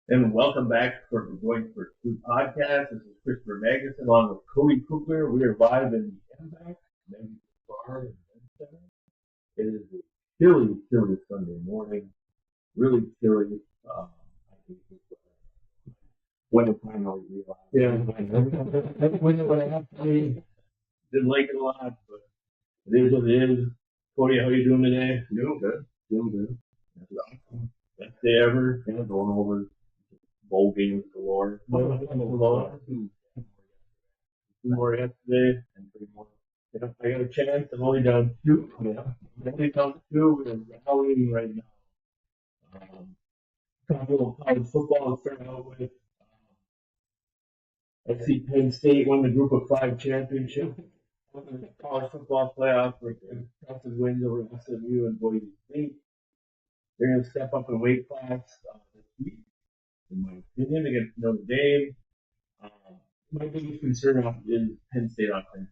And welcome back for the Going for Two podcast. This is Christopher Magnuson along with Cody Kugler. We are live in the Impact Bar in Center. It is a chilly, chilly Sunday morning. Really chilly. I think when it finally realized. Yeah. When I have to be. Didn't like it a lot, but it is what it is. Cody, how are you doing today? Doing good. Doing good. That's awesome. Best day ever. Yeah, going over bowl games galore. Two more yesterday and three more. Yeah, I got a chance. I'm only down two. Yeah, I'm only down two. We're rallying right now. Talk a little college football to start out with. I see Penn State won the Group of Five championship. The college football playoff with impressive wins over SMU and Boise State. They're going to step up in weight class this week, in my opinion, against Notre Dame. My biggest concern is Penn State offense.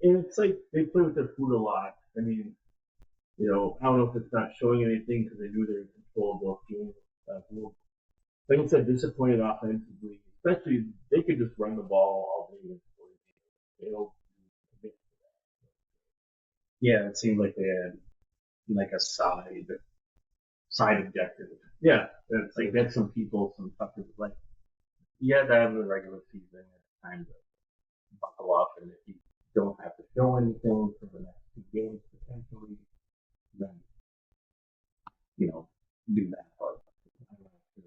And it's like they play with their food a lot. I mean, I don't know if it's not showing anything because they knew they were in control of both games. Like I said, disappointed offensively, especially they could just run the ball all day against Boise. They don't commit to that. Yeah, it seemed like they had like a side objective. Yeah, it's like that's some people, some suckers like You had to have the regular season at time to buckle up, and if you don't have to show anything for the next two games potentially, then do that part. I'm not sure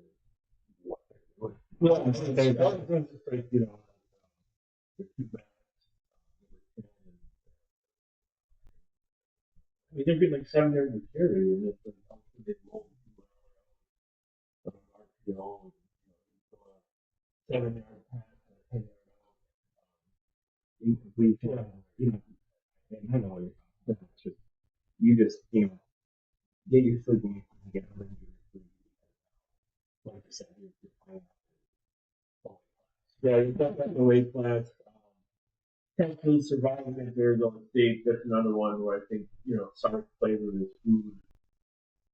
what they're doing. well, it's just like they're too bad. I mean, they're getting like 7 yards of carry, and it's like how could they roll from RPO and 7 yard pass and a 10 yard incomplete. And I know it's just you just get used to the game and get them injured. Like I said, you're playing. Yeah, you got that in the weight class. Texas surviving against Arizona State. That's another one where I think Sark played with his food.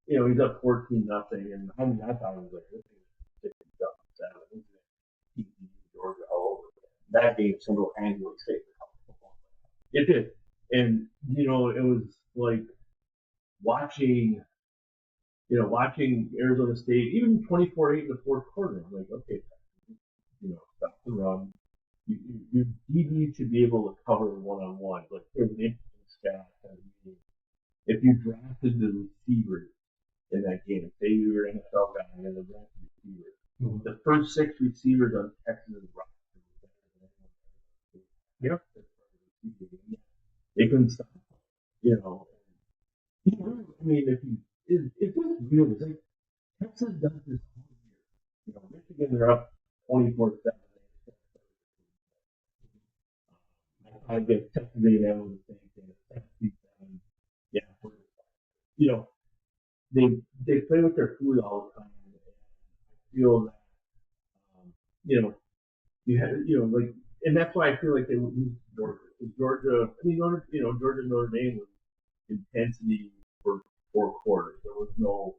He's up 14-0, and I mean I thought it was like this thing is 57. Georgia all over. That game single-handedly saved the college football. It did, and it was like watching Arizona State, even 24-8 in the fourth quarter. I'm like, okay, stop the run. Your DB should be able to cover one-on-one. Like, there's an interesting stat. If you drafted the receivers in that game, say you were an NFL guy and the drafted receivers, the first six receivers on Texas roster were better than anyone. Yeah. They couldn't stop. I mean, if this real, it's like Texas does this all year. Michigan, they're up 24-7. I guess Texas A&M was the same thing. Texas, yeah, they play with their food all the time, and I feel that you had like, and that's why I feel like they would lose Georgia. Georgia, I mean, Georgia Notre Dame was intensity for 4 quarters. There was no,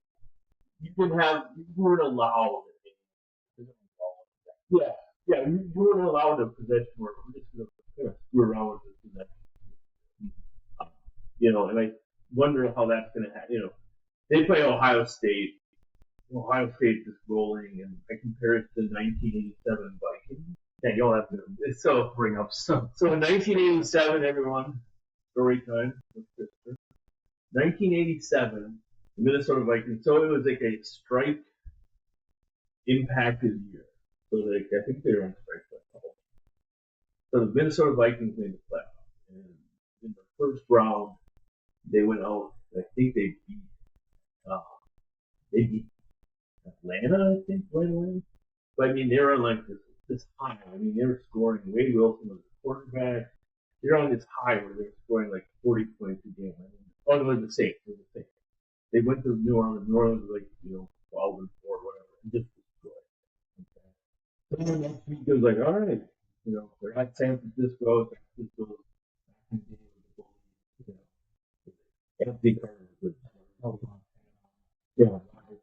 you weren't allowed. Yeah, you weren't allowed a possession where we're just gonna screw around with this possession. And I wonder how that's gonna happen. They play Ohio State. Ohio State is rolling, and I compare it to 1987 Vikings. Yeah, you'll have to So bring up some. So in 1987, everyone, story time. 1987, the Minnesota Vikings. So it was like a strike impacted year. So like I think they were on strike for a couple. So the Minnesota Vikings made the playoffs, and in the first round, they went out. I think uh, they beat Atlanta. I think right away. But I mean, they were on like this high. I mean, they were scoring. Wade Wilson was the quarterback. They're on this high where they're scoring like 40 points a game. I mean, it was the same. It was the same. They went to New Orleans. New Orleans was like 12-4, whatever, and just destroyed. Okay. So then next week it was like, all right, they're at San Francisco. San Francisco back in the game with the Bulls. Anthony Carter was Yeah,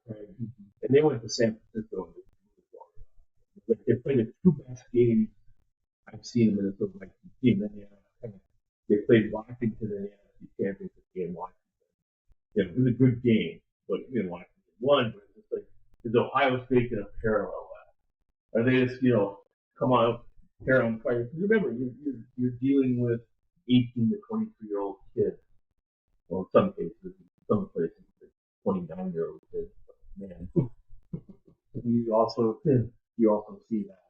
and they went to San Francisco. Like they played the two best games I've seen in Minnesota Vikings team. Then they played Washington in the NFC Championship game. Washington, it was a good game, but Washington won. But it's just like, is Ohio State going to parallel that? Are they just come on, pair on fire? Remember, you're dealing with 18 to 23-year-old kids. Well, in some cases, some places, 29-year-old kids. But man, you also see that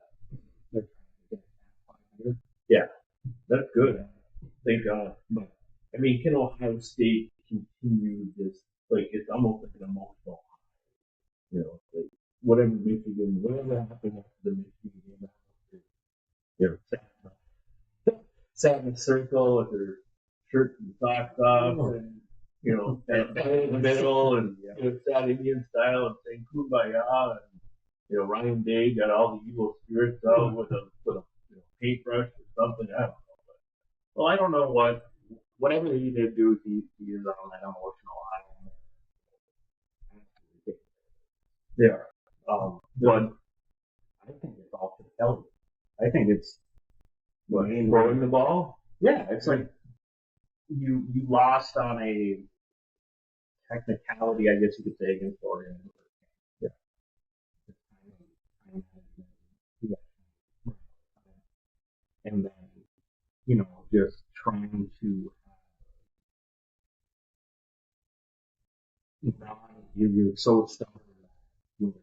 they're trying to get 5 years. Yeah, that's good. Thank God. But I mean, can Ohio State continue this? Like, it's almost like an emotional high. Like whatever happened after the Michigan game, sat in a circle with their shirts and socks off, and in the middle, and sat Indian style and sang "Kumbaya," and Ryan Day got all the evil spirits out with a paintbrush or something. I don't know. Well, I don't know whatever he did do. He is on that emotional high. Yeah. But I think it's all to Kelly. I think it's throwing the ball. Yeah, it's like you lost on a technicality, I guess you could say, against Oregon. Yeah. And then, just trying to you're so stubborn that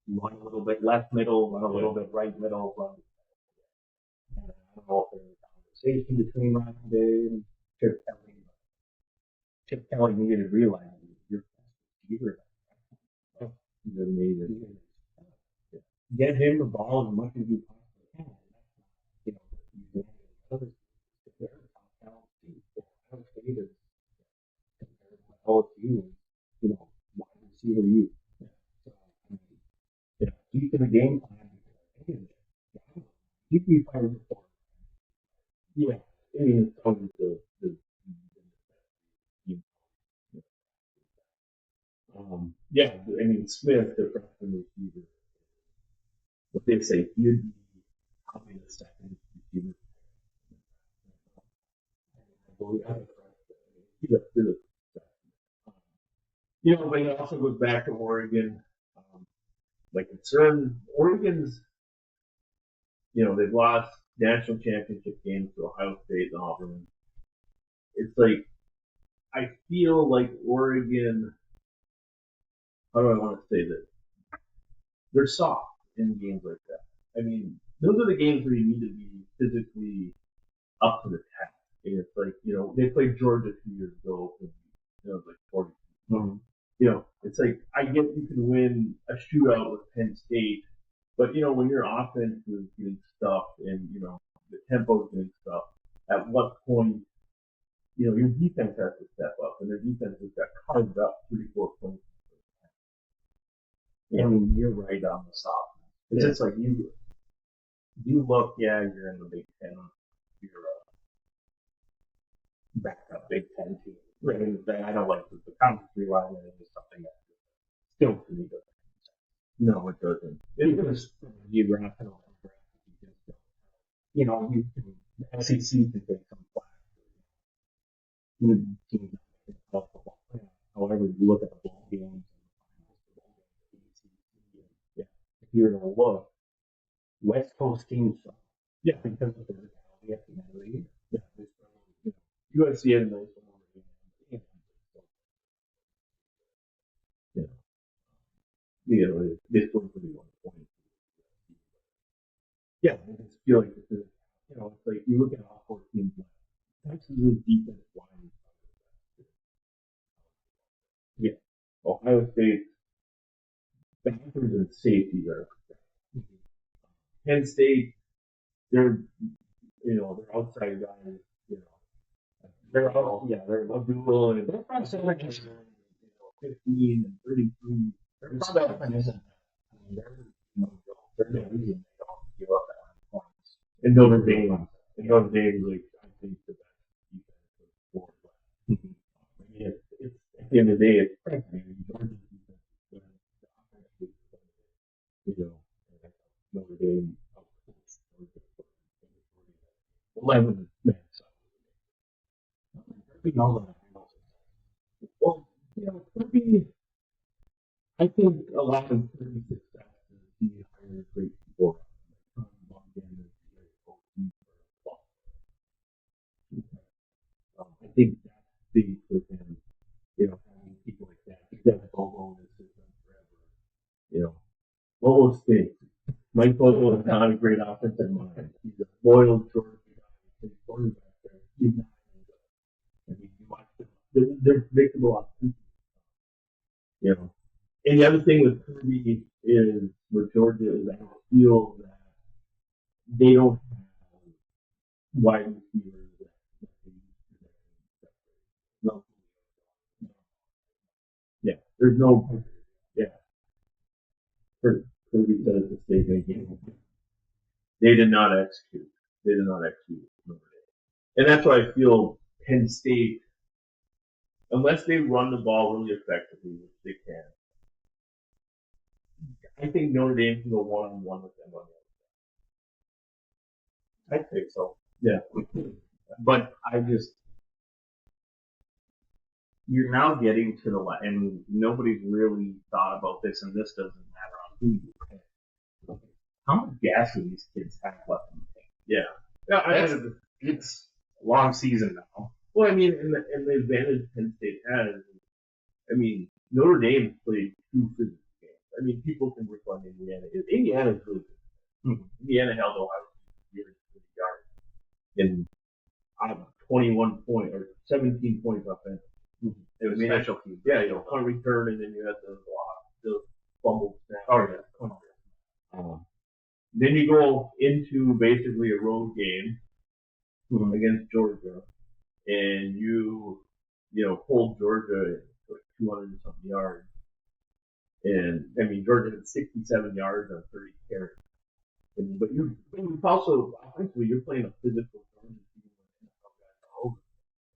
run a little bit left middle, run a little bit right middle, run. And I don't know if there's a conversation between Ryan Day and Chip Kelly. Chip Kelly needed to realize you're receiver. He's amazing. Get him the ball as much as you possibly can. Their top talent team. Is compared to LSU, wide receiver you. So, keep in the game plan. Keep me fired before. Yeah, I mean, it's always the yeah, I mean, Smith, the freshman receiver, what they say, he'd be probably the second receiver. He's a physical. But it also goes back to Oregon. My concern, Oregon's, they've lost national championship games to Ohio State and Auburn. It's like, I feel like Oregon, how do I want to say this? They're soft in games like that. I mean, those are the games where you need to be physically up to the task. And it's like, they played Georgia 2 years ago, and it was like 40. Mm-hmm. It's like, I get you can win a shootout with Penn State, but when your offense is getting stuffed and the tempo is getting stuffed, at what point your defense has to step up, and their defense has got carved up 34 points. And you're right on the softness. It's just like you look, you're in the Big Ten, you're a backup Big Ten team. Right. I don't like the conference realignment is something that still to me doesn't. No, it doesn't. It was geographical. You can, the SEC can take some flack. Teams football. However, you look at the ball games. If you were to look, West Coast teams suck. Yeah, because of the reality at the end of the year. Yeah, you guys see it in those. They scored 31 points. Yeah, I just feel like this is, it's like you look at all 4 teams. Texas' defense line. Yeah, Ohio State, backers and safeties are. Penn State, they're outside guys. They're all they're Abdul and they're front center. 15 and 33. Their stuff isn't. They're the reason they don't give up at points. And Notre Dame, like, I think the best defense of the sport. I think the end of the day, it's Franklin. Georgia's defense is good. The offense is good. You know, Notre Dame outcoached Georgia for 11 minutes. Well, Kirby, I think a lot of Kirby's success is he hired great people. I think that's big for him. Having people like that. He's got Bobo in his system forever. Bobo stinks. Mike Bobo is not a great offensive mind. He's a loyal Georgia guy. He's a quarterback there. He's not even good. You watch them. They're predictable offensively. And the other thing with Kirby is with Georgia is I feel that they don't have wide receivers that they used to. No. Yeah. There's no. Yeah. Kirby said it's a statement game. They did not execute. And that's why I feel Penn State, unless they run the ball really effectively, which they can, I think Notre Dame can go one-on-one with them on the other side. I think so. Yeah. But you're now getting to the and nobody's really thought about this, and this doesn't matter on who you pick. How much gas do these kids have left in the tank? Yeah. It's a long season now. Well, and the advantage Penn State has, Notre Dame played 2 physical games. People can work on Indiana. Indiana's really good. Mm-hmm. Indiana held Ohio State 30 yards in 21 points or 17 points offense. Mm-hmm. It was special teams. Yeah, punt return, and then you had the block, the fumble snap. Oh yeah. Then you go into basically a road game against Georgia, and you hold Georgia for 200 and something yards. And Georgia had 67 yards on 30 carries. But you also offensively you're playing a physical Georgia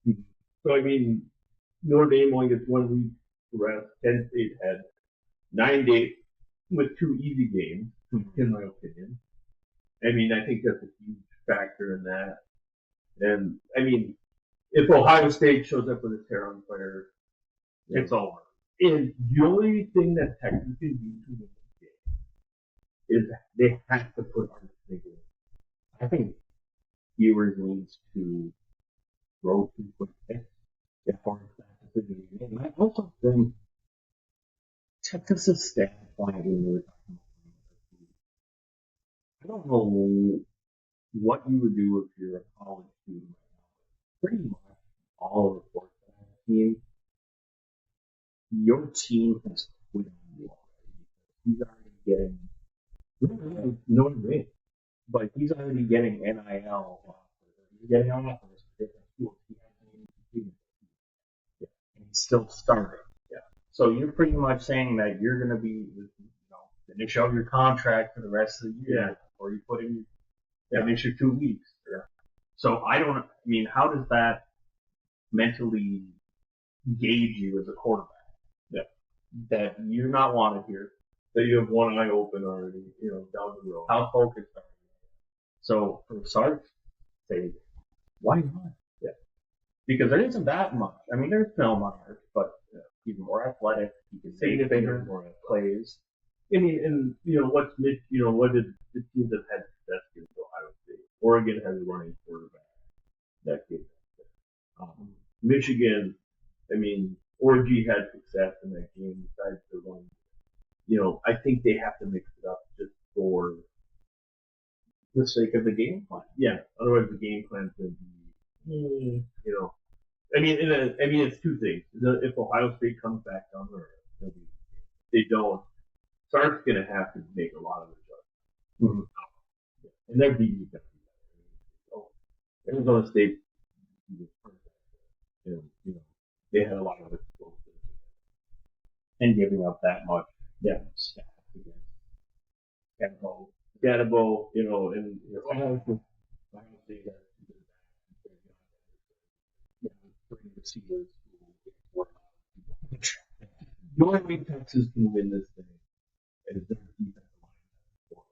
team. So Notre Dame only gets 1 week to rest. Penn State had 9 days with 2 easy games, in my opinion. I think that's a huge factor in that. And if Ohio State shows up with a tear on player, it's over. And the only thing that Texas can do to win this game is they have to put on the in. I think Ewers needs to throw 2 quick picks before that decision is made. And I also think Texas' staff line we were talking about. I don't know what you would do if you're a college student right now. Pretty much all reports on the team. Your team has quit on you already. He's already getting no rate, but he's already getting NIL offers. He's getting offers for different schools. He hasn't even competed. Yeah. And he's still starting. Yeah. So you're pretty much saying that you're going to be, finish out your contract for the rest of the year, or you put in finish your 2 weeks. Yeah. So how does that mentally gauge you as a quarterback? Yeah. That you're not wanted here. That you have one eye open already, down the road. How focused are you? So for Sark, say, why not? Yeah. Because there isn't that much. There's film on Arch, but he's more athletic. He can make bigger plays. What's Mitch? What did the teams that had success against Ohio State? Oregon has a running quarterback. That game. Michigan, Orgy had success in that game besides the one. I think they have to mix it up just for the sake of the game plan. Yeah. Otherwise, the game plan's going to be, it's 2 things. If Ohio State comes back down the road, if they don't, Sark's going to have to make a lot of adjustments. Mm-hmm. And their DB's got to be better. Arizona State, they had a lot of explosives. And giving up that much staff against Gadabo, and Ohio State has three receivers who work The only way Texas can win this thing is their defensive line.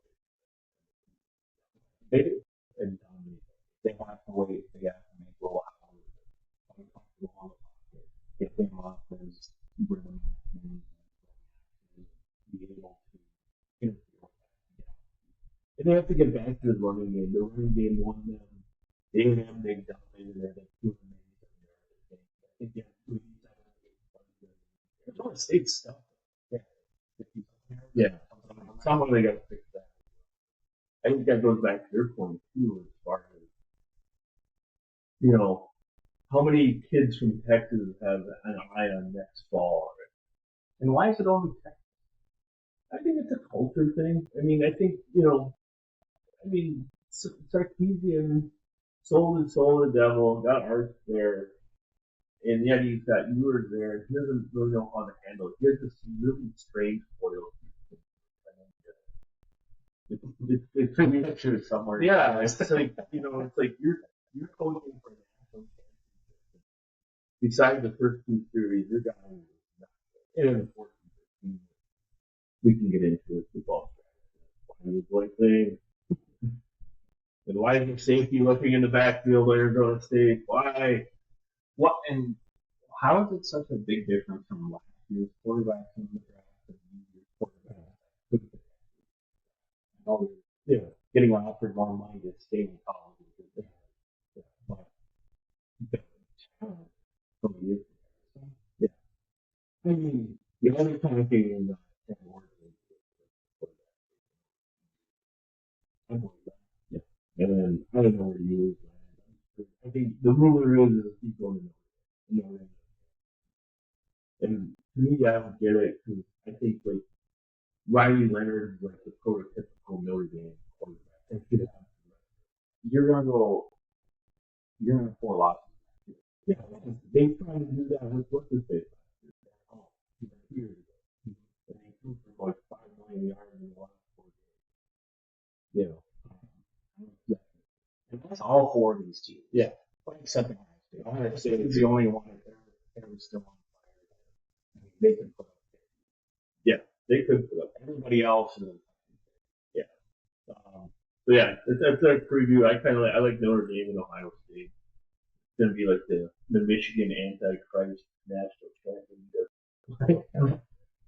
They do. And they have to wait. They have to make little hours. Uncomfortable on the pocket. Get them off his rhythm and be able to interfere with that. And they have to get back to the running game. The running game won them. They didn't have big dominated at like 287 yards. I think they had 287. There's all the state stuff. Yeah. Yeah. Somehow they got to fix that. I think that goes back to their point too, as far as, you know, how many kids from Texas have an eye on next fall already? And why is it only Texas? I think it's a culture thing. I mean, I think, you know, Sarkeesian sold the devil, got Arch there, and yet he's got Ewers there. He doesn't really know how to handle it. He has this really strange foil. It's pretty picture somewhere. Yeah, it's like, you know, it's like you're coaching for a national championship. Besides the first two series, you're going in an important team. We can get into it. Football strategy. One thing. And why is safety looking in the backfield of Arizona State? Why? What and how is it such a big difference from last year's quarterbacks in the draft and this year's quarterbacks? Yeah, getting offered more money to stay in college. But from a year. Yeah. I mean, the only kind of thing in the yeah. And then I don't know where you is. I think the rumor is he's going to Notre Dame. And to me, I don't get it because I think like Riley Leonard is like the prototypical Notre Dame quarterback. You're gonna go. You're gonna have 4 losses. Yeah, they tried to do that with what's his face last year. Oh, years ago. And they threw for like 5 million yards in the last 4 games. You know. And that's all 4 of these teams. Yeah. Except Ohio State is the only one that was still on fire. I mean, they could put up. Yeah, they could put up. Everybody else is. Yeah. So yeah, that's a preview. I like Notre Dame and Ohio State. It's gonna be like the Michigan Antichrist national championship.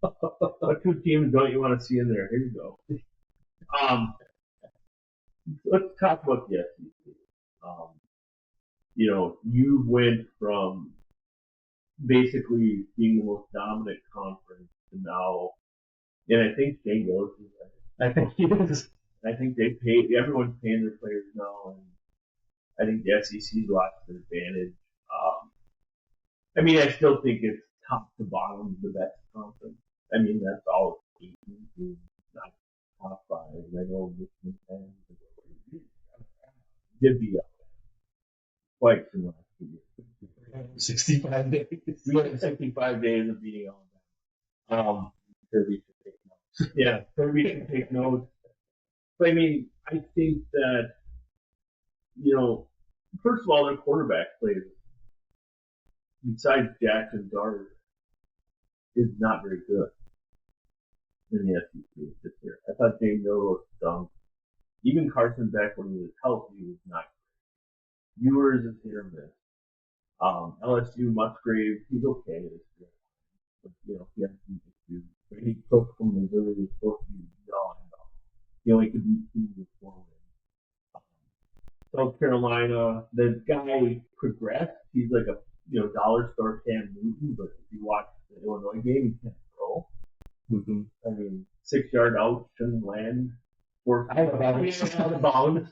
What 2 teams don't you want to see in there? Here you go. Let's talk about the SEC. You know, you went from basically being the most dominant conference to now, and I think Shane Gillis is I think he is. I think everyone's paying their players now, and I think the SEC's lost their advantage. I mean, I still think it's top to bottom the best conference. I mean, that's all it's 18 not top 5. I know Michigan fans did be up twice in the last 2 years. 65 days. 365 days of beating Alabama. Kirby should take notes. Yeah, Kirby should take notes. But I mean, I think that, you know, first of all, their quarterback play, besides Jackson Dart, is not very good in the SEC this year. I thought James Milroe stunk. Even Carson Beck, when he was healthy, was not great. Ewers is hit or miss. LSU Musgrave, he's okay this year. But, you know, he has some issues. Brady Cook from Missouri is supposed to be gone. He only could beat teams with 4 wins. South Carolina, the guy progressed. He's like a dollar store Cam Newton, but if you watch the Illinois game, he can't throw. Mm-hmm. I mean, 6-yard out shouldn't land. Out of bounds.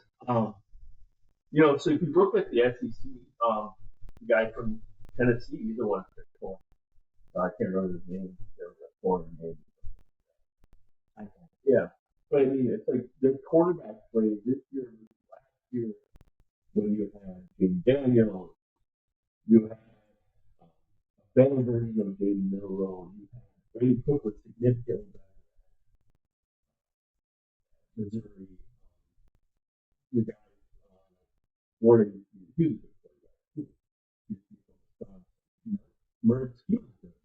You know, so if you look at the SEC, the guy from Tennessee, he's the one that picked 4. I can't remember his name. There was a foreign name. Yeah. But I mean, it's like the quarterback play this year, last year, when you had James Daniels, you had a better version of Jaden Milroe, you had Brady Cook was significantly better. Missouri, the guy, Warden, he was a quarterback. Mertz, he was good.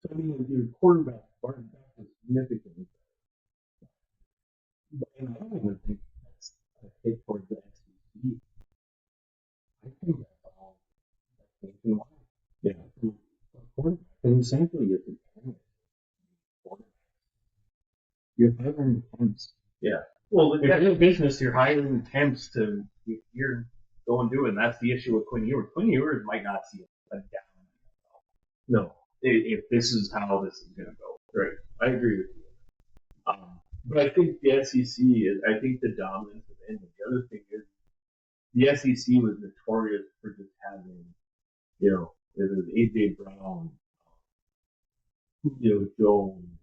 So I mean, your quarterback, Barton Beck, is significantly better. And I don't even think that's a hit towards the SEC. I think that's all that's nationwide. Yeah. Quarterback. And essentially, you're comparing quarterback. You're hiring temps. Yeah. Well, if you're in business, you're hiring temps to, you're going to do it. And that's the issue with Quinn Ewers. Quinn Ewers might not see a down. No. If this is how this is going to go. Right. I agree with you. But I think the SEC is, I think the dominance of it. And the other thing is, the SEC was notorious for just having, you know, it was A.J. Brown, Julio Jones,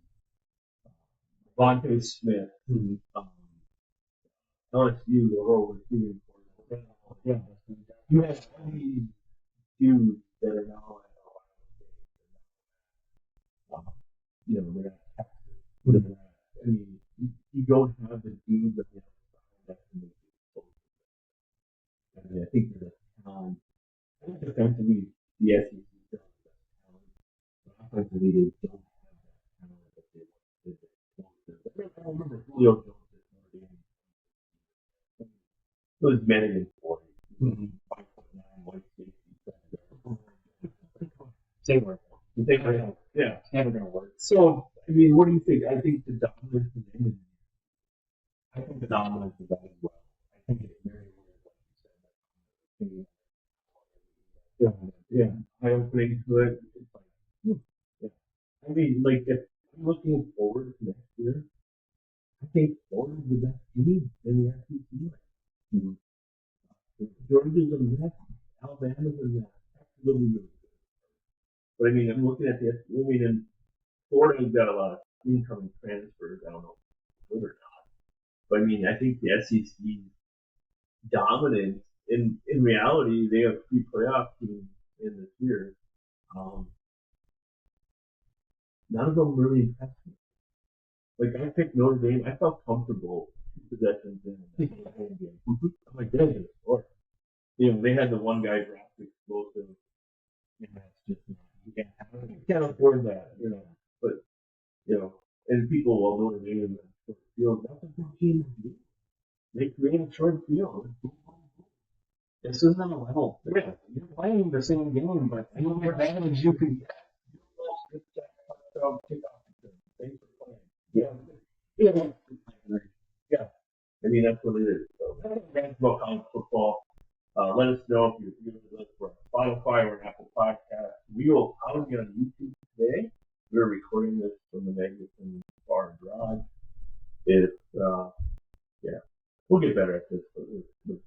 Vontae Smith, LSU, the whole receiving corps. Yeah. You have all these dudes that are now at Ohio State. You know, they're at Texas. I mean, you don't have the dudes that you have that can make it. I mean, I think there's a talent. I think defensively, the SEC still has that talent. But offensively, they don't have that talent that they want. I remember Julio Jones. It was Manning 40. 5'9", white safety. Same word. Yeah. It's never going to work. So, I mean, what do you think? I think the dominance is in. I think the dominance is that as well. I think it's very weird, like you said. Yeah. I opening to it. It's like, yeah. I mean, like, if I'm looking forward to next year, I think Florida's the best team in the SEC. Georgia's a mess. Alabama's a mess. Texas will be really good. But I mean, I'm looking at this. I mean, and Florida's got a lot of incoming transfers. I don't know if it's good or not. But I mean, I think the SEC's dominance, in reality, they have 3 playoff teams in this year. None of them really impressed me. Like, I picked Notre Dame. I felt comfortable 2 possessions in that whole game. I'm like, they're going to score. You know, they had the one guy draft explosive. And that's just, you can't afford that, you know. But, you know, and people will Notre Dame in the field. That's a good team to do. They create a short field. This isn't a level. Yeah. You're playing the same game, but the more advantage you can get. Yeah. Yeah. I mean, that's what it is. So that's about college football. Let us know if you're with us for Spotify or Apple Podcasts. We will probably be on YouTube today. We're recording this from the Magnuson Bar and Garage. It's, yeah, we'll get better at this, but it's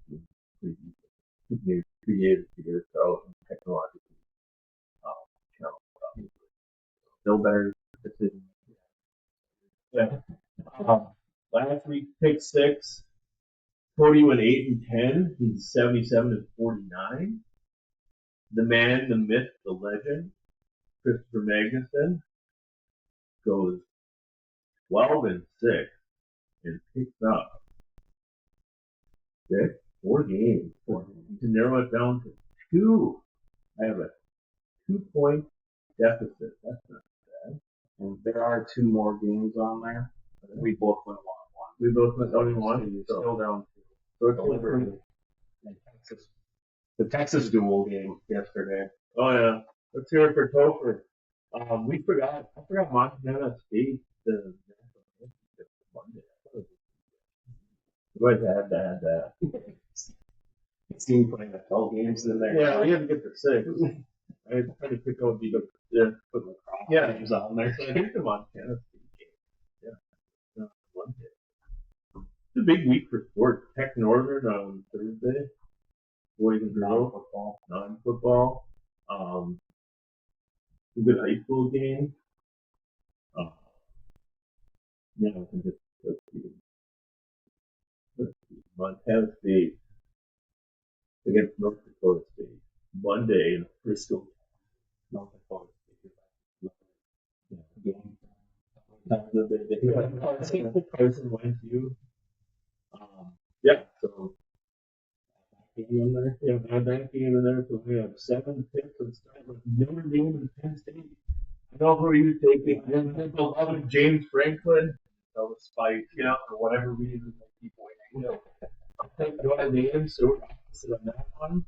pretty creative here, so technologically, no better decision. Yeah. Last week, pick 6. Cody went 8-10. He's 77-49. The man, the myth, the legend, Christopher Magnuson, goes 12-6 and picks up 4 games. You can narrow it down to 2. I have a 2-point deficit. That's not bad. And there are 2 more games on there. We both went 1-1. We both went 1-1. You're still down 2. So it's Liberty and Texas. The Texas duel game yesterday. Oh yeah. Let's hear it for Topher. I forgot Montana State, the national championship Monday. You guys had that. It's team putting a 12 games in there. Yeah, we had to get to 6. I tried to pick out the put lacrosse games on there. So I think the Montana State game. Yeah. Monday. It's a big week for sports. Tech Northern on Thursday. Boys and girls football, non-football. A good high school game. Yeah, I can just let's see. Montana State against North Dakota State. Monday in Bristol. North Dakota State. Yeah. Carson Wentz, you. Yeah, so game in there. Yeah, add that game in there. So we have 7 picks and start with Notre Dame and Penn State. I know who are you taking? The beloved James Franklin. That was spite, for whatever reason, they keep winning. I'll take you want to name, so we're opposite on that one.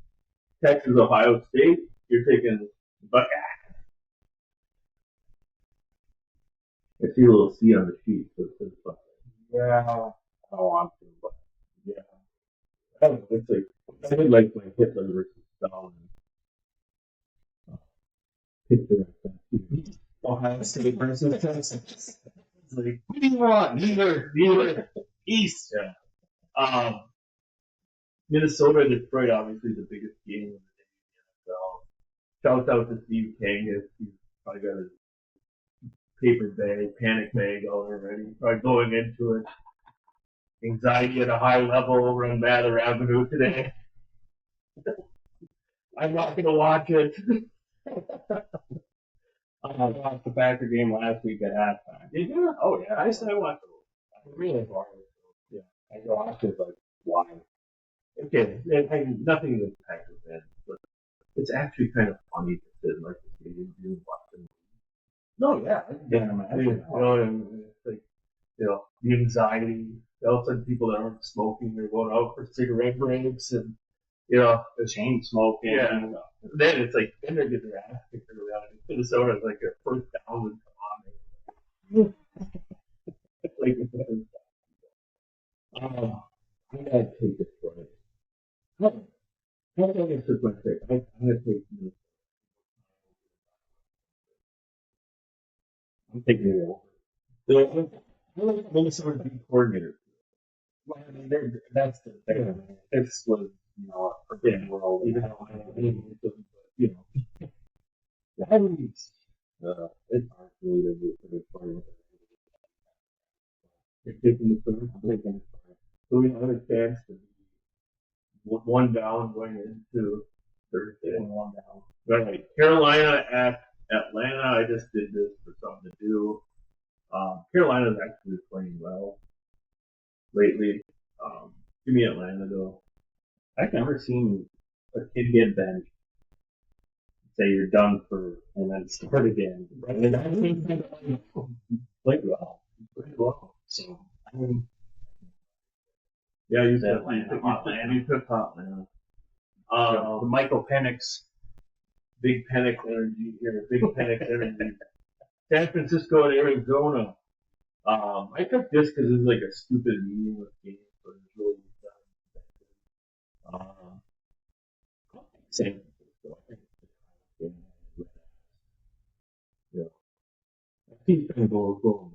Texas, Ohio State. You're taking Buckeye. I see a little C on the sheet, so it says Buckeye. Yeah, I don't want to, but Yeah. I don't know, it's like, I did like my Hitler versus Stalin picture like that. Ohio State versus Texas. It's like, what do you want? Neither. East. Yeah. Minnesota, Detroit, obviously the biggest game of the day. So, shout out to Steve Kangas. He's probably got his paper bag, panic bag already. Probably going into it. Anxiety at a high level over on Mather Avenue today. I'm not going to watch it. I watched the Packer game last week at halftime. Did you? Oh, yeah. I said I watched it. I really watched it. Yeah. I watched it, like, why? Okay, nothing against Packers fans, but it's actually kind of funny to sit in like the stadium and watch them. No, yeah. It's like, the anxiety. All of a sudden, people that aren't smoking are going out for cigarette breaks, and the chain smoking. Yeah. Then it's like, then they get their ass kicked early on. Minnesota is like their first down would come on. It's like it's the first down. I gotta take this for it. I don't think it's my pick. I'm gonna take Minnesota. I'm taking it over. I like Minnesota's D coordinator. Well, I mean, that's the thing. Yeah. This was, a perfect world. Even though I don't know, I mean, it's hard for me to root for this player. You're taking the third. I'm taking the third. So we have a chance to be one down going into Thursday. one down. Right. Carolina at Atlanta. I just did this for something to do. Carolina's actually playing well lately. Give me Atlanta though. I've never seen a kid get benched, say you're done for, and then start again. And I think he played well. So, I mean, Yeah, you said took Atlanta. You took Atlanta. the Michael Penix. Big Penix energy here. Big Penix energy. San Francisco and Arizona. I took this because it's like a stupid meaningless game, but it's really San Francisco. Yeah. I think it's going to go.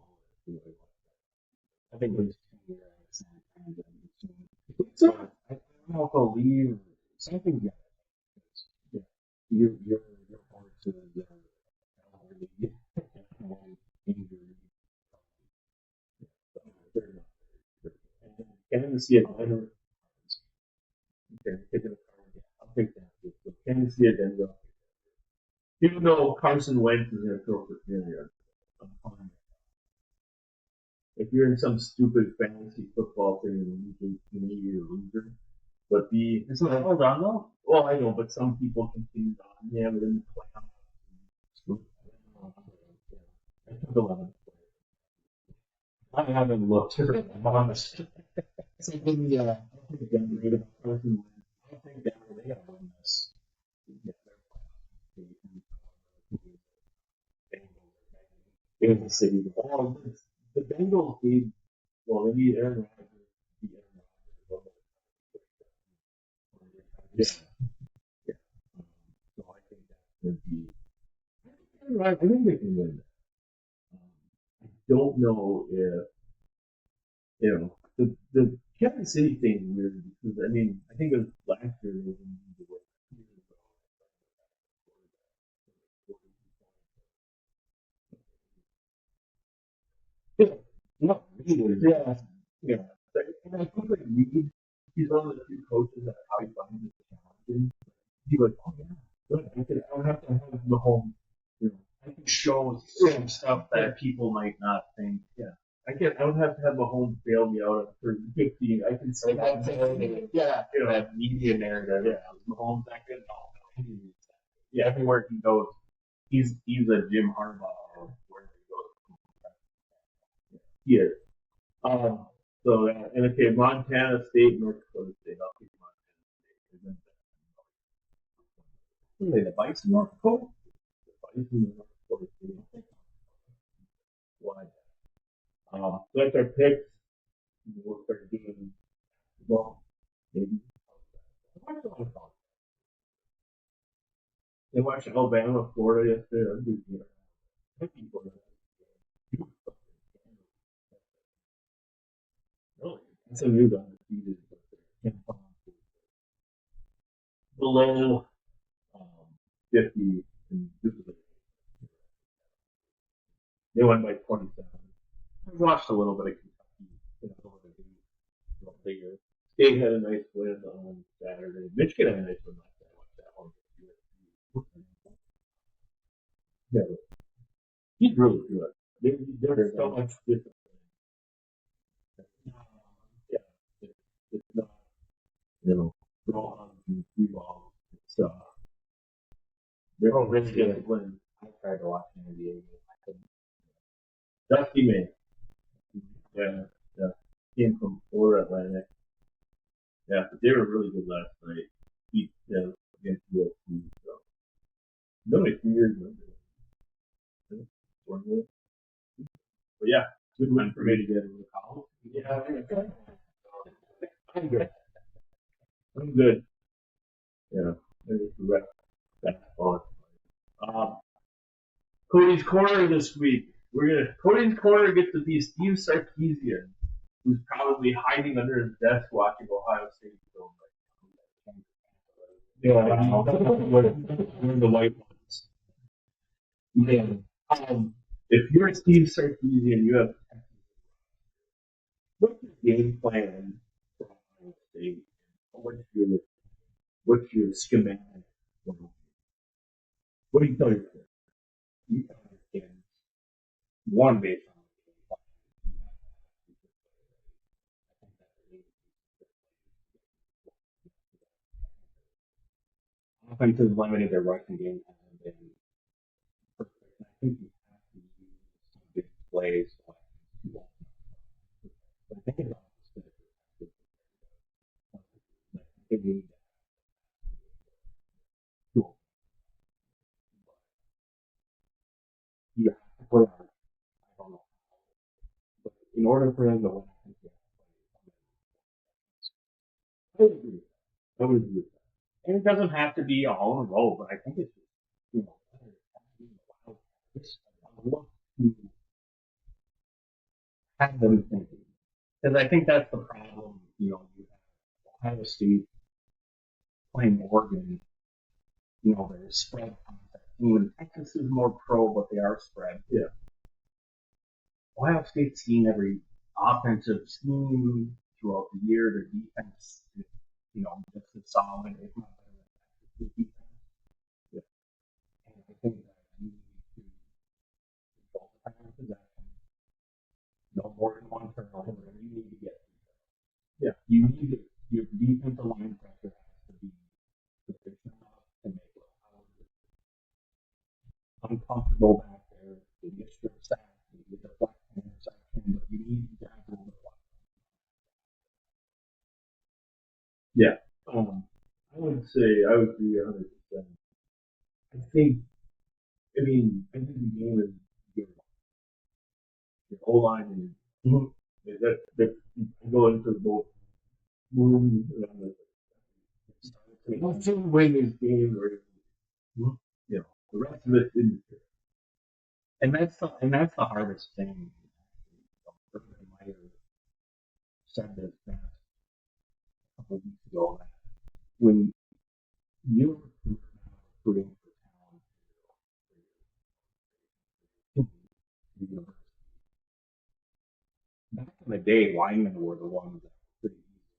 I think it was 2 years. So, I don't know if I'll leave. Something, yeah. Your horse is injured. Tennessee at Denver. Okay, taking a card. I'll take that. So Tennessee at Denver. Even though Carson Wentz is going to throw for 300 yards, I'm fine. If you're in some stupid fantasy football thing, you're a loser. But It's not hold on though. well, I know, but some people continue on. Yeah, but in the playoffs. I took 11. I haven't looked. I'm honest. So then, yeah, I think Denver made a Carson Wentz. I think Denver, they got to win this. Yeah, Kansas City. Well, the Bengals need, they need Aaron Rodgers to be Aaron Rodgers. Yeah. Yeah. So I think that would be, I think they can win that. I don't know if, the Kansas City thing is weird because, I think it was last year they didn't need to win. No, yeah, yeah. And I think like Reed, he's one of the few coaches that probably finds it challenging. He's like, oh yeah, good. I don't have to have Mahomes. I can show some stuff that people might not think. Yeah, I don't have to have Mahomes bail me out for 15. I can say that narrative. Yeah, that media narrative. Yeah, Mahomes that good. No, yeah, everywhere he goes, he's a Jim Harbaugh Yes. So and okay, Montana State, North Dakota State. I'll pick Montana State. Are they the Bison, North Dakota? The Bison, North Dakota State. Why? So that's our picks. We'll start doing well, maybe. They watched Alabama, Florida yesterday. That'd be good. That'd be fun. Really? That's a new undefeated. Below 50. And this is they won by 27. I watched a little bit of Kentucky. A little bigger. State had a nice win on Saturday. Michigan had a nice win last night. I watched that one. Yeah, he's really good. There's so much different. Yeah, it's not, draw and three balls. It's they're really good win. I tried to watch an NBA game. I couldn't. Dusty man. Yeah, yeah. Came from Florida Atlantic. Yeah, but they were really good last night. Beat them against USC. So only 3 years ago. But yeah, good win for me to get into college. Yeah, I'm good. I'm good. Yeah, there's the rest. That's fun. Cody's Corner this week. Cody's Corner gets to be Steve Sarkisian, who's probably hiding under his desk watching Ohio State film. We're the white ones. Yeah. If you're Steve Sarkisian, you have what's your game plan for Ohio State? What's your schematic? What do you tell your kids? You tell your kids one based on offense is limited, their rushing game hasn't been perfect. I think you have to use some big plays. But I think it's opposite. I think we need to you have to play hard. I don't know. But in order for them to win, I think you have to play. I would agree. I would agree. And it doesn't have to be all in a row, but I think it's just, I love to have them thinking. Because I think that's the problem, you have Ohio State playing Oregon, there's spread concept. Even Texas is more pro, but they are spread. Yeah. Ohio State's seen every offensive scheme throughout the year. Their defense, just as solid, if not better than Texas defense. Yeah. And I think that you need to control the time of possession, no more than one turnover, and you need to get through. Yeah. Your defensive line pressure has to be sufficient enough to make it uncomfortable back there. You get strip sack, you get a flat intersection, but you need to have a little bit of yeah. I would say I would agree 100%. I think the game is good. Your O line is that go into both rooms and let's win this game or the rest of it didn't. And that's the hardest thing. Urban Meyer said this a couple of weeks ago that when you're recruiting for talent in the university, back in the day, linemen were the ones that were pretty easy.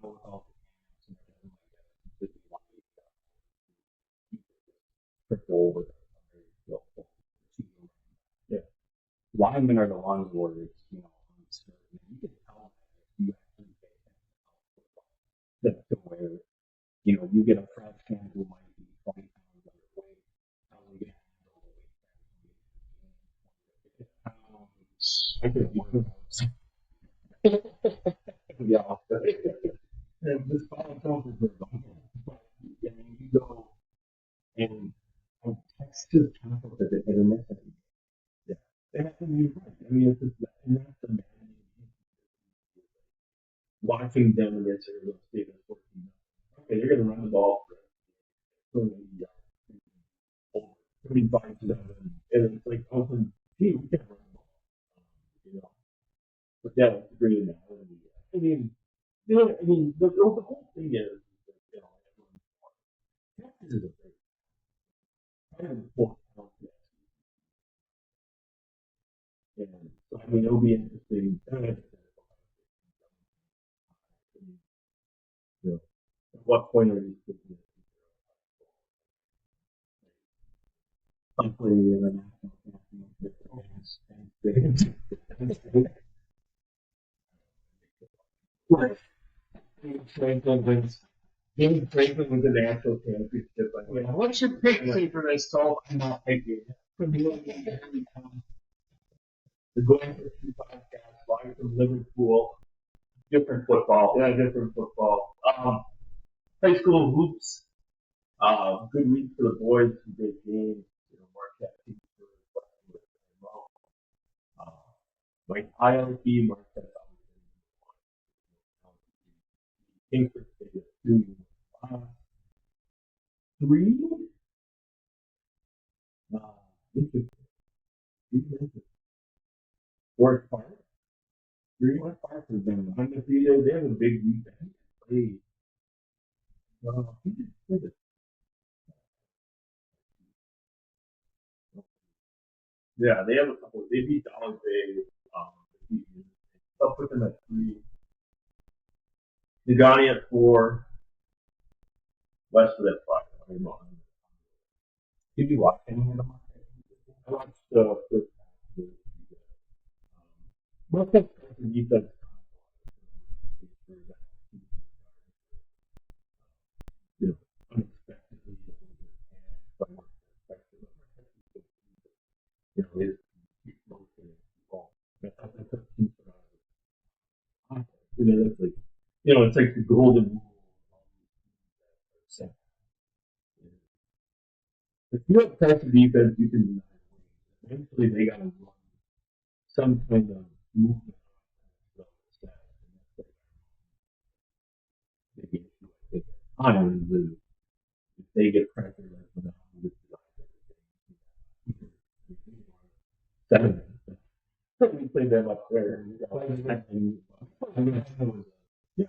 Now with all the camps and everything like that, triple over yeah. Linemen are the ones where it's, uncertain. You can tell that you actually pay attention to football. That's where, you get a freshman who might be 20 pounds underweight. How are we going to handle the weight pounds? I could yeah. And this final film is very long. But and you go and I text to the topic that they hit a message. Yeah. And that's what you're right. I mean, it's just, and that's the man watching them against Arizona State at 14. Okay, they're going to run the ball for 30 yards, 35 to 7. And it's like, open, gee, we can run the ball. You know, but yeah, it's a great analogy. I mean, the whole thing is, you know, Texas is a very important country. And so, I mean, it'll be interesting. You know, at what point are these kids hopefully in the national championship? Right. Franklin wins. James Franklin was a national championship. Yeah. What's your pick, Saber? I saw. I'm not picking. From the going for 2 podcasts, live from Liverpool. Different football. Yeah, different football. High school hoops. Good week for the boys. Some great games. You know, Marquette team for like ILP Marquette. Kingsford State 3. Interesting. Forest Park. 3 Park has been undefeated. They have a big weekend. They, yeah, they have a couple. They beat Dallas Bay. I'll put them at 3. Nagani at 4. Westwood at 5. Did you watch any of them? I watched the first half. What's the defense? You know, unexpectedly, you know, his motion and ball. You know, it's like, you know, it's like the golden rule. If you have pressure defense, you can. Eventually, they got to run some kind of movement. I don't know if they get pressure. Seven. We played them up there. Yeah,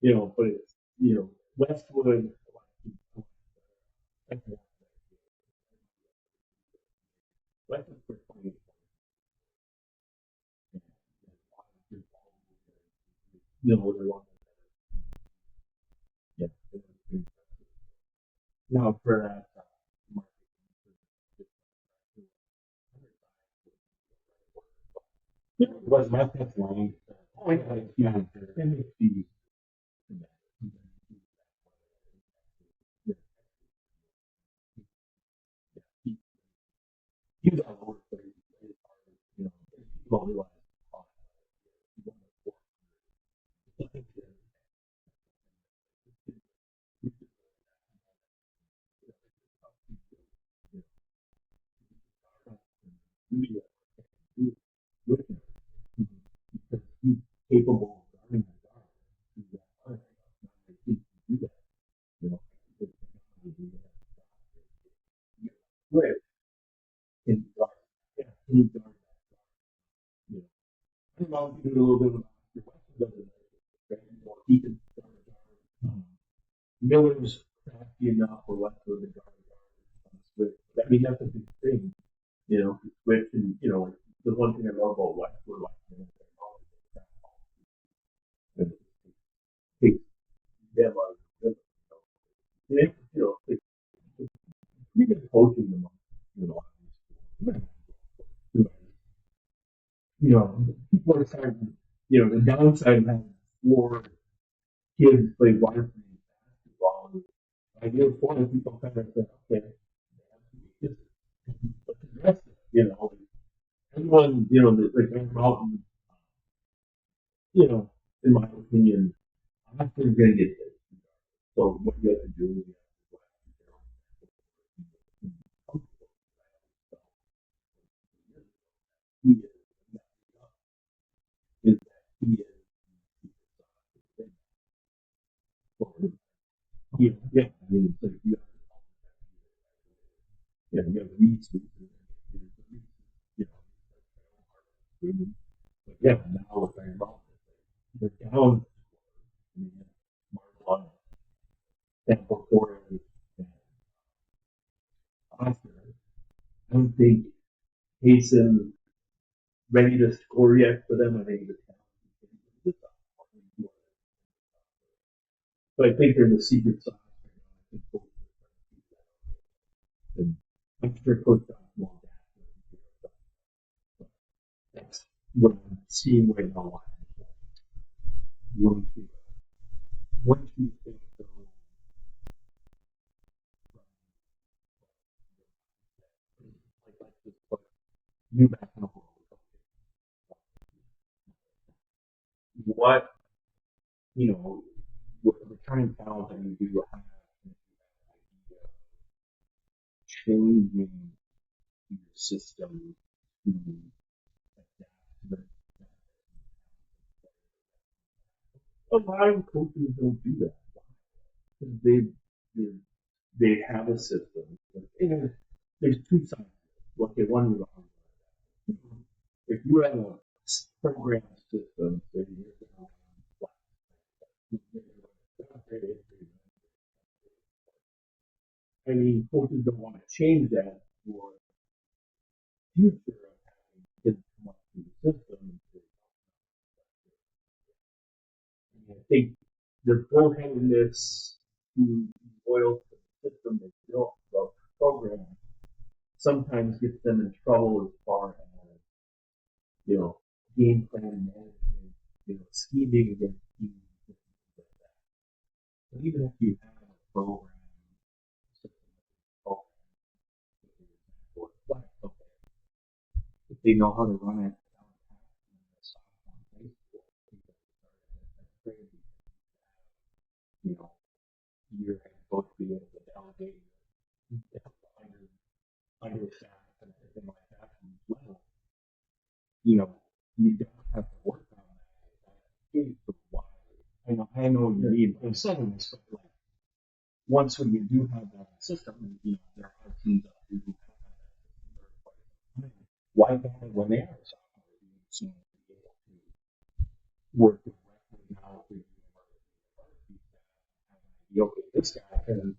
you know, but it's, you know, Westwood. Westwood, you know, they're one. Yeah. Now for was my fifth line. Oh, yeah, MVP. He was all over the place. You know, only one. He's capable of running the guard. He can do that. You know, Where in guard, yeah, in guard, you know, I don't know, do a little bit of your Western does it. You know, he can guard the guard. Miller's crafty enough or Westwood to guard the guard on the switch. I mean, that's a big thing. You know, to switch and, you know, the one thing I love about Westwood, like, you know, it takes them out of the business. You know, it's we can coaching them, you know, you know, people are starting, you know, the downside of having 4 kids play varsity by year 4, people kind of said, okay, let's address it. Everyone, like Grand Mountain, in my opinion, after you're going to get this. So what you have to do is he is that he is yeah, I mean, it's like you have resources, you know, but yeah, now we're talking about they're down, I mean, Marlon, Temple Torres, and Oscar. I don't think Hasten ready to score yet for them. I think the so I think they're the secret sauce right now. And I'm sure Coach John's more that's what I'm seeing right now. Once you, once you think so, like this, but you back in the world. What, with the returning talent that you do have, changing your system to adapt to the a lot of coaches don't do that. Because they they have a system. And there's two sides. Okay, one is if you have a program system that you're I mean, coaches don't want to change that for future of having kids come up through the system. And I think the bullheadedness to loyal to the system they built about the program sometimes gets them in trouble as far as, game plan management, scheming against teams and things like that. But even if you have a program, if they know how to run it, you know, you're supposed to be able to delegate understaff and everything like that. Well, you don't have to work on that. I know you need incentives, but like once when you do have that system, there are teams out there who have that. Why can't when they are sophomore, you be able to work directly now with the okay, this guy can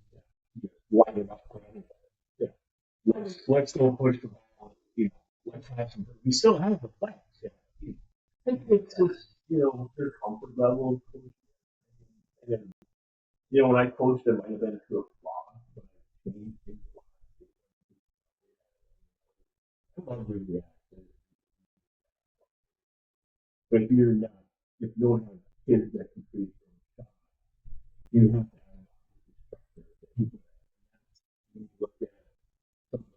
light it up for anybody. Yeah. Let's go push the ball. Let's have some. We still have the plans. Yeah. I think it's just their comfort level. And when I coached, it might have been to a flaw, but I changed things a lot. I love reacting. But if you don't have kids that can create their own shot, you have to have people that look at some of the rosters, okay,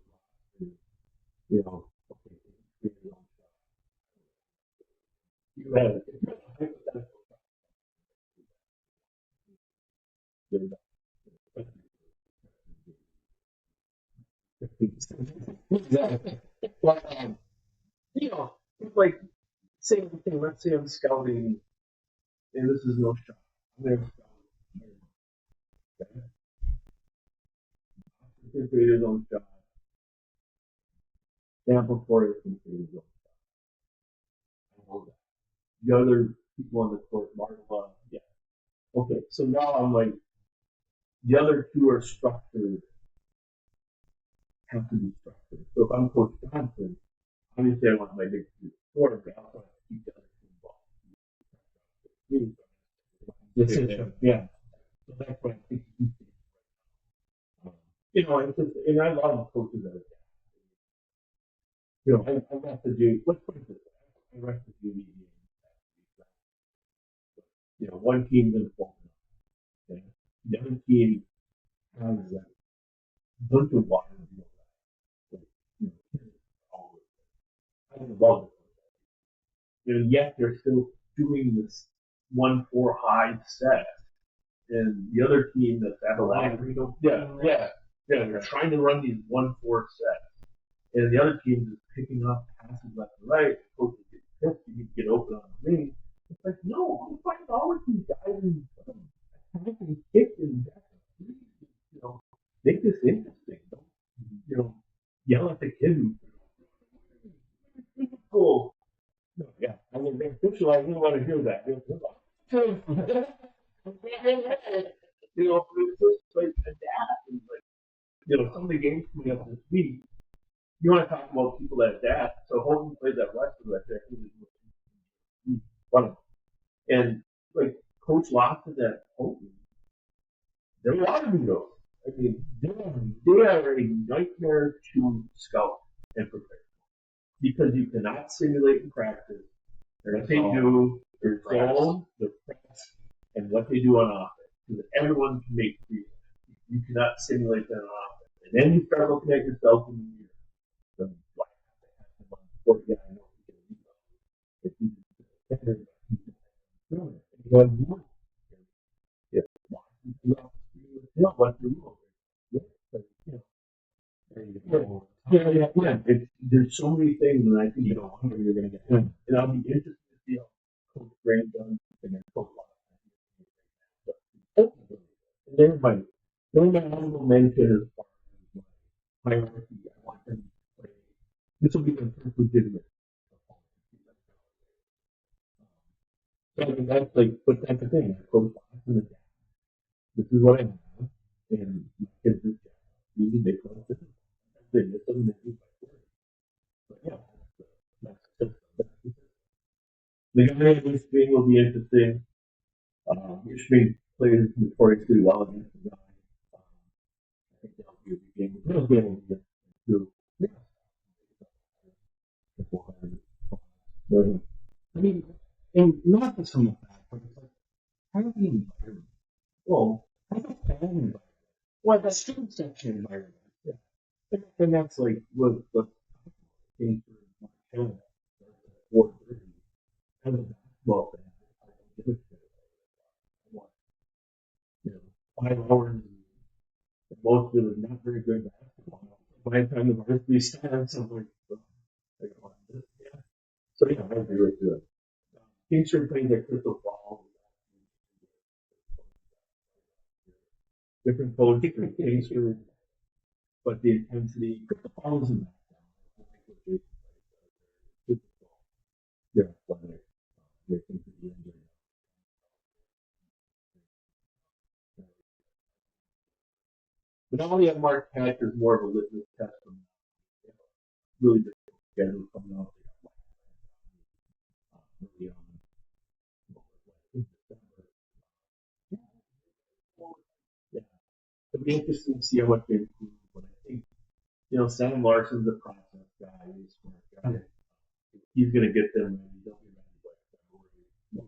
they can create their own shot. You have if you're a hypothetical exactly. Well, it's like same thing. Let's say I'm scouting, and this is no shot. I'm there scouting. Okay? Can create his own shot. Tampa Florida can create his own shot. I know that. The other people on the court, Marla, yeah. Okay, so now I'm like, the other two are structured, have to be structured. So if I'm Coach Johnson, obviously I want my big two scorer, but I also have to keep the other two involved. Yeah. So that's what I think. And I love coaches that are I left the J. Let's put it this way: I left the JV game. One team's in the fall. Okay? The other team that bunch of water wheel guys, like, all I love it. And yet they're still doing this 1-4 high set. And the other team that's at a line, they're trying to run these 1-4 sets. And the other team is picking up passes left and right. The coach is getting pissed. You need to get open on the wing. It's like, no, I'm fighting all with these guys and attacking, kicking, make this interesting. Don't, yell at the kid who cool. No, yeah, I mean, official, I didn't want to hear that. It's just like adapt. And like, some of the games coming up this week, you want to talk about people that adapt. So Holton plays at Westwood right there. He's one of them. And like Coach Lawson at Holton, there are a lot of those. I mean, they are a nightmare to scout and prepare because you cannot simulate in practice. What they do, their zone, their press, and what they do on offense. Because everyone can make free. You cannot simulate that on offense. And then you start looking at yourself in the mirror. So, why have to have I know if he's a defender, what's the rule? There's so many things, and I think you know wonder you're going to get. And I'll be interested to see how Coach Grant does and then Coach Lawson. And then my honorable mention as far as my hierarchy, I want them to play. This will be their first legitimate. So I mean, that's like, but that's the thing. Coach Lawson, this is what I have, and my kids are usually they play this. They miss them, they do by 40. But yeah, that's the guy this thing will be interesting. Michigan plays notoriously well against the guy. I think that'll be a big game. It'll be able to get through. I mean, and not just from the fact, but it's like, how do the environment? Well, how the fan environment? Well, the student section environment. Yeah. And that's like, what came through my channel, 4:30, as a basketball fan, I don't give a shit. I want, 5 hours, and most of it was not very good basketball. By the time the varsity starts, I'm like, I want this. Yeah. So, yeah, I agree with you. Kingsford plays at Crystal Falls. Different coach, different Kingsford, but the intensity, Crystal Falls isn't that down. They're athletic. They think they're doing good. But not only at Marquette, there's more of a litmus test from really good schedule coming out. Really yeah. It'll be interesting to see how much they improve, but I think, Sam Larson's a process guy, he's a smart guy. He's going to get them ready. They'll be ready by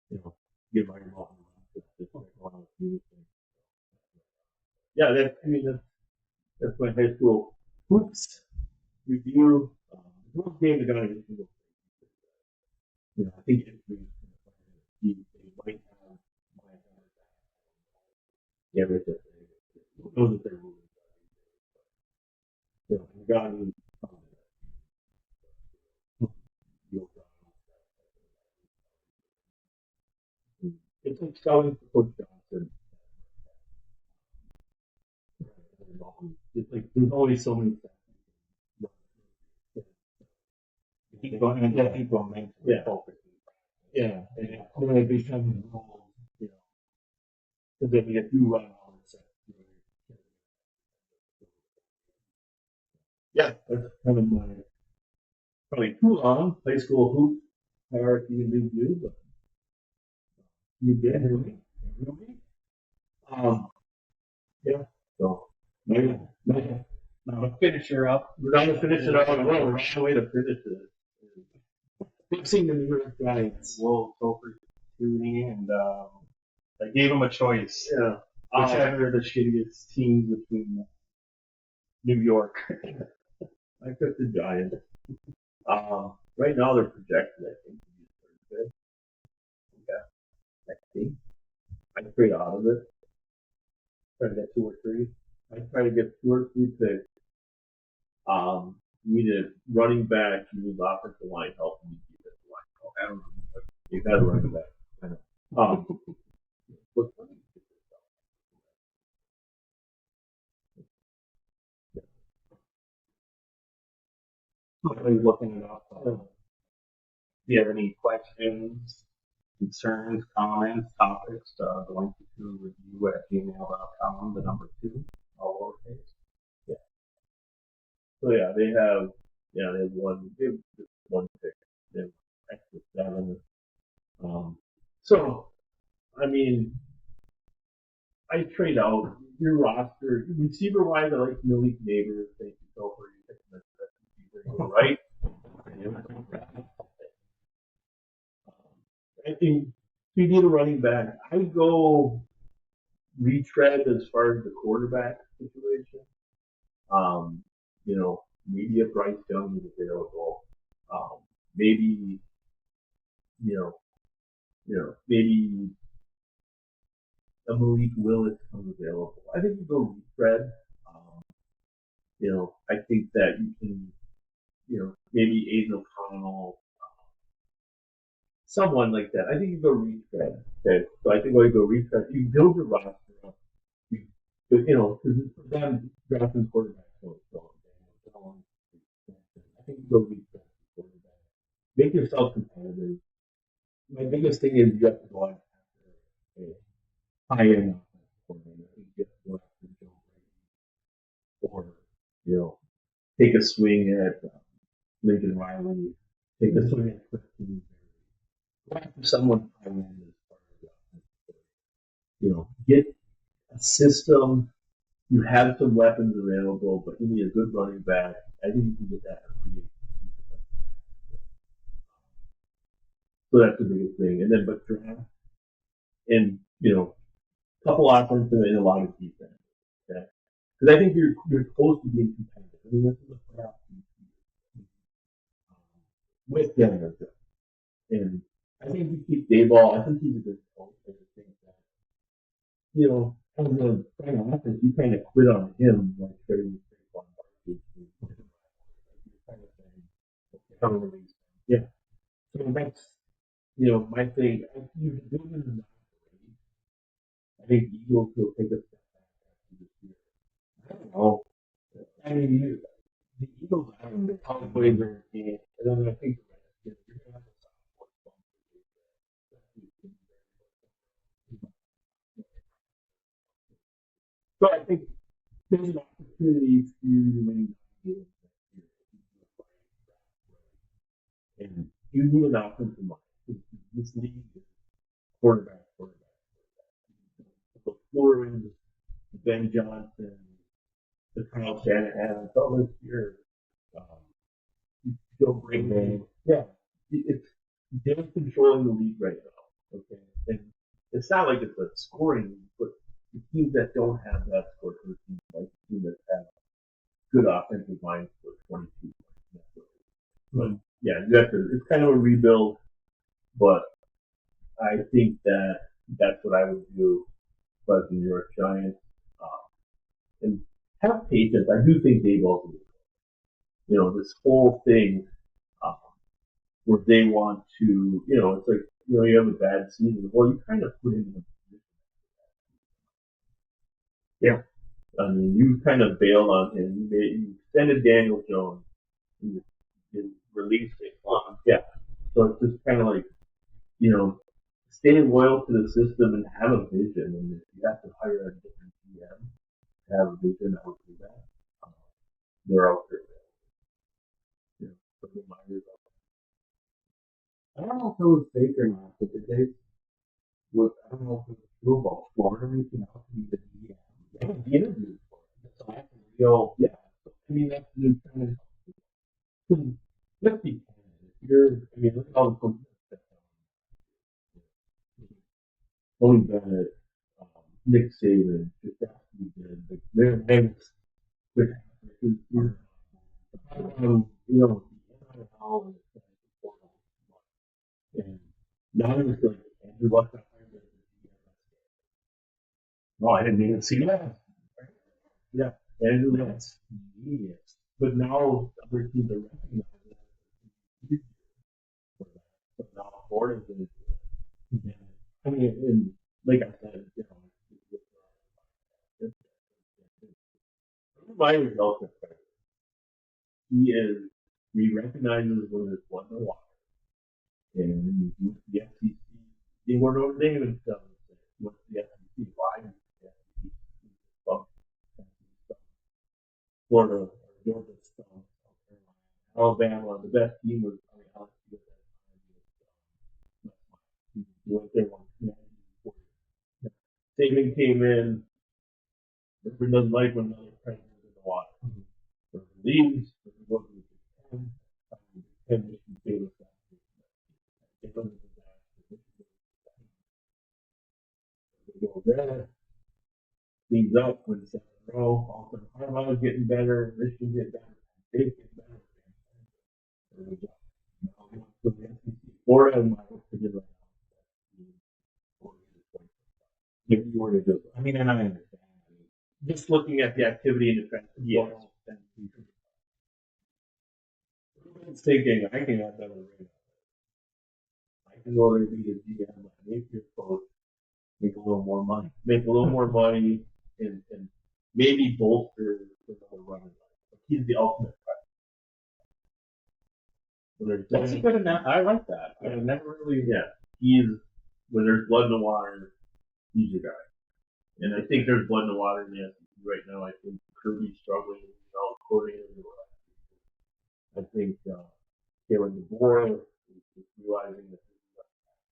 February. Get right involved in the yeah, that's my high school hoops review. One game the guy I think they might have everything. Know that they're moving. The guy who it's like scouting for Coach Johnson. It's like there's always so many things. Keep going and let people make focus. Yeah, and when it becomes rules, because then you get through run on the set. Yeah, that's kind of my probably too long high school hoop hierarchy and review, but you get every week. Yeah, so maybe. Now finish her up. We're going to finish it up. We're on the way to finish it. We've seen the New York Giants. Topher tuning, and I gave him a choice. Yeah, Which are the shittiest teams between New York? I took the Giants. Right now they're projected, I think, to be pretty good. Yeah, I think. I trade out of it. Try to get 2 or 3. I try to get 2 or 3 picks. You need a running back. You need offensive line help. You need defensive line help. I don't know. You got a running back. I know. What's funny? Somebody's looking it up. Do you have any questions, concerns, comments, topics? Going to review at gmail.com, the number 2, all lowercase. Yeah. So yeah, they have one pick. They have extra 7. So I mean, I trade out your roster receiver wise. I like Malik Neighbors. Thank you, Topher. You picked him as the receiver, right? I think if you need a running back, I go retread as far as the quarterback situation. Um, maybe a Bryce Young is available. Maybe, maybe a Malik Willis comes available. I think you go retread. I think that you can, maybe Aiden O'Connell, someone like that. I think you go retread. Okay, so I think you go retread. You build your roster up. Because for them, drafting quarterbacks so I think you go retread quarterback. Make yourself competitive. My biggest thing is you have to go out after a high-end offensive coordinator. You have to go after Joe Brady, or take a swing at Lincoln Riley, take a swing at Cliff Kingsbury. Go after someone high-end as far as the offensive. Get a system. You have some weapons available, but you need a good running back. I think you can get that in free agency. So that's the biggest thing. And then, but draft and a couple offensive and a lot of defense. Okay, because I think you're close to being competitive. I mean, this is a playoff team with Denver, and I think you keep Dayball. I think he's a good coach. I just think that as a front office, you kind of quit on him like trading on Barkley. Yeah. So that's my thing. You're doing enough. I think Eagles will take a step back after this year. I don't know. I mean, the Eagles, I don't know, the Cowboys are and then I think the Redskins, you're going to have a sophomore bump. So I think there's an opportunity to remain good next year. And you need an offensive line. This league is quarterback. The Florida, Ben Johnson, the Kyle Shanahan, all this year. Joe Brady. Yeah. They're controlling the league right now. Okay. And it's not like it's a scoring league, but the teams that don't have that score to the teams like the team that have good offensive lines for 22 points. But yeah, you have to, it's kind of a rebuild, but I think that that's what I would do as the New York Giants. And have patience. I do think Dave also, this whole thing, where they want to, it's like, you have a bad season. Well, you kind of put him in a position. Yeah. I mean, you kind of bailed on him. You extended Daniel Jones. You released it. Yeah. So it's just kind of like, stay loyal to the system and have a vision. And if you have to hire a different GM to have a vision, I would do that. They're out there. I don't know if it was fake or not, but I don't know if it was true about Florida reaching out to be the GM. I think the interview for it. So that's real. Yeah. I mean, that's the kind of. Let's be look at all the coaches. Tony Bennett, Nick Saban, just has to be good. Like, their names, with, you know, the NIL and now it's like Andrew Luck. No, I didn't even see that. Yeah, Andrew Luck. That's genius. But now other teams are recognizing it. But now Florida's in it. I mean, and like I said, you know, my results are fair. He recognizes when there's blood in the water. And the FCC, they were Notre Dame and stuff. What's the FCC? Why is the FCC stuff? Florida, Georgia stuff, South Carolina, Alabama, the best team was, I mean, LSU at that time. What they won. Saban came in, everyone doesn't like when another president is in the water. So he leaves, he goes to the 10, Michigan State was that. It was a disaster. They go there, cleans up, wins 7 in a row. All of a sudden, Harbaugh getting better, Michigan getting better, State getting better. Now we went to the SEC. Florida and Michael figured right now. If you were to do it. I mean, and I understand. Just looking at the activity in the defense. Yes. Everyone's thinking, I can have better rate. I can go there and be a GM, make your coach, make a little more money. Make a little more money and maybe bolster another runner. He's the ultimate player. That's a good enough. I like that. I never really. Yeah, he's, when there's blood in the water, he's your guy. And I think there's blood in the water in the SEC right now. I think Kirby's struggling, you know, coordinating. I think Kalen DeBoer is realizing that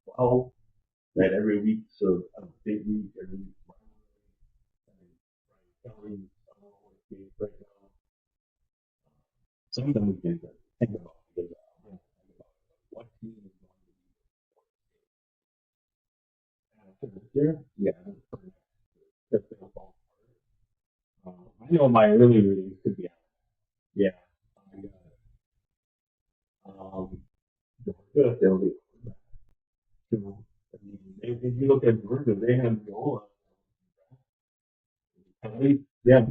well, that every week, so a big week, every week. Kelly, I don't know what it is right now. Something we can think about. What team is going to be this year? Yeah. I know my early readings could be out. Yeah. Georgia, they'll be. So, I mean, if you look at Georgia, they have Nola. Yeah,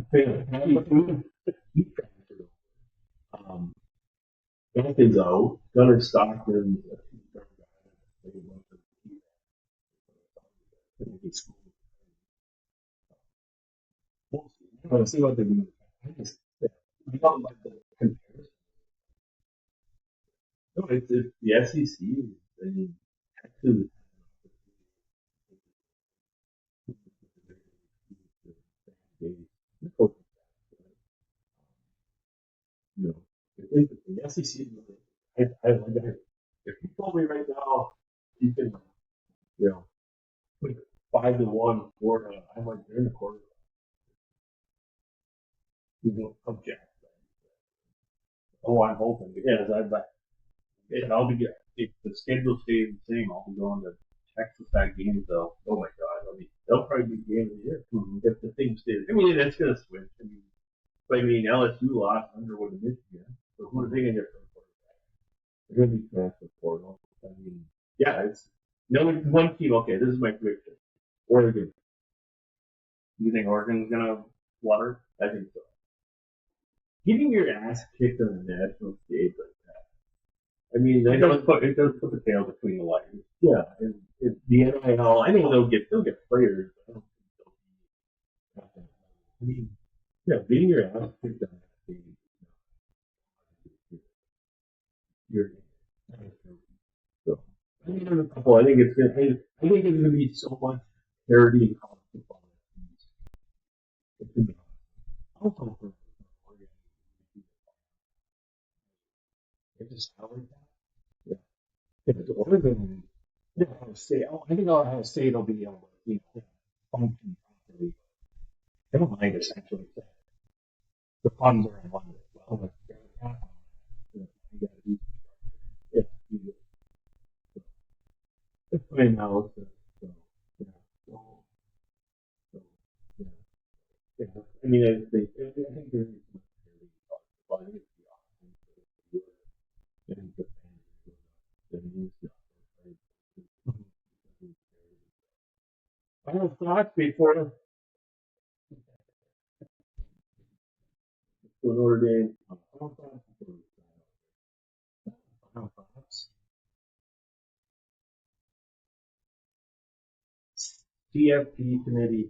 Anthony's out. Gunnar Stockton. Let's see what they do. I don't like the comparison. No, it's the SEC. I mean, Texas. You know, the SEC. I like that. If you told me right now, you can, you know, put 5-1 Florida, I'm like, they're in the quarter. You know, object. Oh, I'm hoping. Yeah, I'd like. And I'll be good. If the schedule stays the same, I'll be going to Texas that game though. Oh my God! I mean, they'll probably be game of the year if the thing stays. I mean, it's gonna switch. I mean, LSU lost Underwood and Michigan, so who are they gonna get from quarterback? They're gonna be transfer portal. I mean, yeah, it's no one team. Okay, this is my prediction. Oregon. You think Oregon's gonna water? I think so. Getting your ass kicked on a national stage like that. I mean, It does put the tail between the legs. yeah, and the NIL. I know they'll get players. But I don't think they'll be. I mean, yeah, getting your ass kicked on that stage. You're. So I think there's a couple. I think it's gonna be so much parity in college football. It's gonna be also for Oregon. They just how like that. Yeah. If it's Oregon, Yeah, Ohio State. Oh, I think Ohio State will be able to, function properly. They don't mind essentially that the funds are in London. Well, but they're not on that. You got to do yeah, it's playing now. So, yeah. I mean, I think there's but I think it's the option for the and the fans that needs to final thoughts before Notre Dame. Final thoughts before we sign off. Final thoughts. CFP committee,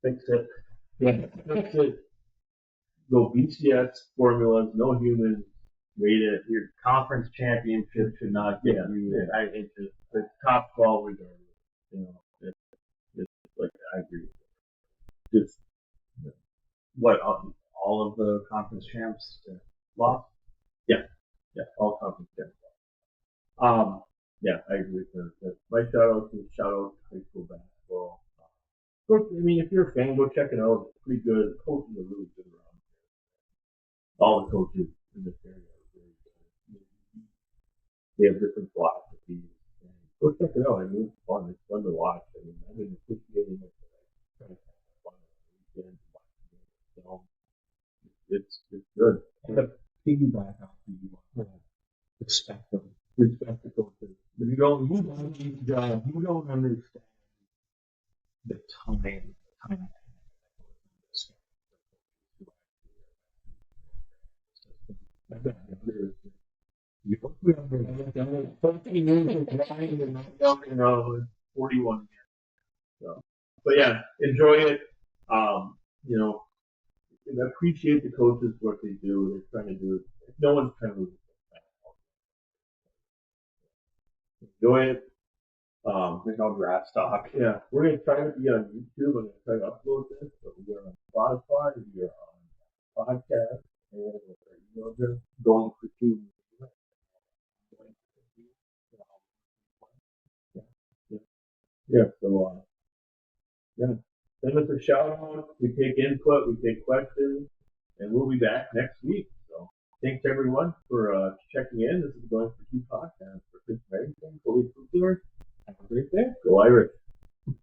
fix it. Yeah, fix it. Go BCS formulas, no humans. Rate it. Your conference championship should not get you. I it's just it's top 12 regardless. You know, it's like I agree. Just what all of the conference champs lost. Yeah, yeah, all conference champs. Yeah, I agree with that. My shout out to high school basketball. Go, I mean, if you're a fan, go check it out. It's pretty good. The coaches are really good around here. All the coaches in this area are very good. They have different philosophies. And go check it out. I mean, it's fun. It's fun to watch. I mean, I've been appreciating it. Trying to have fun on the weekend, watching it. So it's good. To piggyback off of you, respect them. Respect the coaches. You don't understand the time you don't understand 13 years of grind and you know, it's 41 years. So, but yeah, enjoy it. You know, and appreciate the coaches what they do. They're trying to do it. No one's trying to lose it. Enjoy it. there's no draft stock. Yeah, we're gonna try to be on YouTube. I'm gonna try to upload this, but we are on Spotify, we are on podcast, and our email address going for two. Yeah. So yeah, send us a shout out. We take input, we take questions, and we'll be back next week. So thanks everyone for checking in. This is going for two podcasts for Chris Barrington, Cody and Topher. Have a great day. Go Irish.